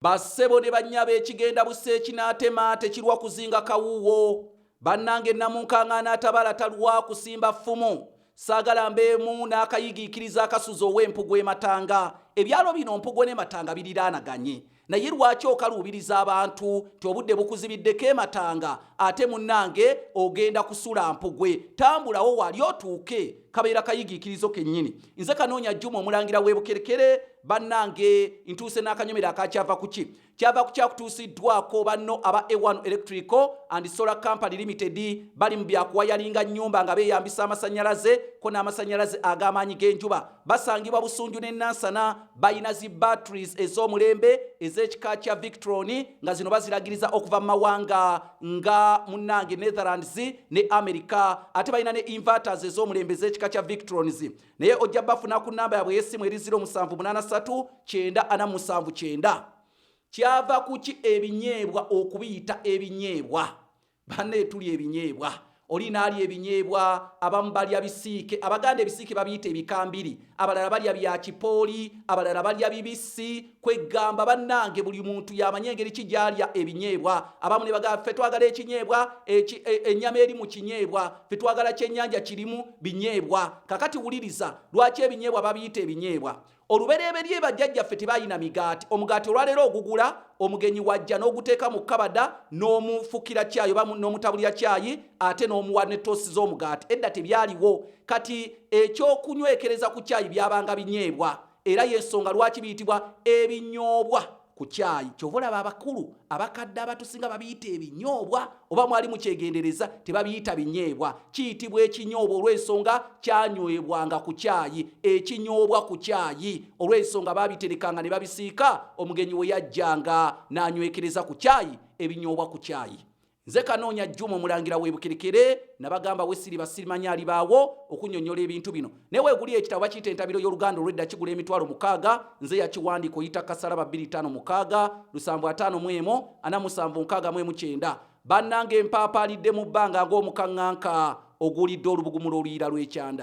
Bassebo ne bannyaba ekigenda busse kinaatema tekirwa kuzinga kawuwo. Bannange namunkaŋŋaana atabala talwa kusimba ffumu. Saagala mbeemu n'akayigiikiriza akasuza ow'empugu ematanga. Ebyalo bino mpugu ne matanga biriraanaganye. Naye lwaki okaluubiriza abantu ti obudde bukuzibiddeko ematanga ate munnange ogenda kusula mpugwe? Tambulawo wali otuuke kabeera kayigiikirizo kennyini. Nze Kanoonya Juma omulangira w'Ebukerekere bannange ntuuse n'akanyomero aka Kyava Kuki. Kyava Kuki akutuusiddwako banno aba A1 Electrical and Solar Company Limited bali mu byakuwayalinga nnyumba nga beeyambisa amasannyalaze ko n'amasannyalaze ag'amaanyi g'enjuba. Basangibwa Busunju ne Nansana, bayina zi batteries ez'omulembe ez'ekika kya Victron nga zino baziragiriza okuva mu mawanga nga munnange Netherlands ne America, ate bayina ne inverters ez'omulembe ez'ekika kya Victrons. Naye ojja bafuna ku nnamba yabwe y'essimu eri 0783 979. Kyava Kuki ebinyeebwa okubiyita ebinyeebwa. Banne tuli ebinyeebwa. Oli naali ebinyeebwa, abamu balya bisiike, Abaganda ebisiike babiyita ebikambiri, abalala balya bya kipooli, abalala balya bibisi. Kwegamba bannange buli muntu yamanya engeri ki gy'alya ebinyeebwa. Abamu ne bagamba ffe twagala ekinyeebwa, ennyama eri mu kinyeebwa, ffe twagala kyennyanja kirimu binyeebwa. Kakati wuliriza lwaki ebinyeebwa babiyita ebinyeebwa. Olubereberye bajjajjaffe tebayina migaati. Omugaati olwaleero ogugula, omugenyi wajja n'oguteeka mu kabada n'omufukira cyayi oba n'omutabulira cyayi ate n'omuwa ne toosi z'omugaati. Edda tebyaliwo. Kati ekyokunywekereza ku cyayi byabanga binyeebwa. Era y'ensonga lwaki biyitibwa ebinyoobwa ku cyayi. Kyova olaba abakulu abakadde abatusinga babiyita ebinyoobwa, oba mwali mukyegendereza tebabiyita binyeebwa. Kiyitibwa ekinyoobwa olw'ensonga kyanywebwanga ku cyayi. Ekinyoobwa ku cyayi olw'ensonga babiterekanga ne babisiika omugenyi we yajjanga n'anywekereza ku cyayi. Ebinyoobwa ku cyayi. Nze Kanoonya Juma omulangira w'Ebukerekere nabagamba wesiri basirimanya alibaawo okunnyonnyola ebintu bino. Ne weegulira ekitabo bakiyita entabiro y'Oluganda olw'edda kigula emitwalo 600. Nze yakiwandiika oyita Kasaraba 256 751 476 bannange mpaapaalidde mu bbanga ng'omukaŋŋanka ogulidde olubugumu lw'oluyira lw'ekyanda.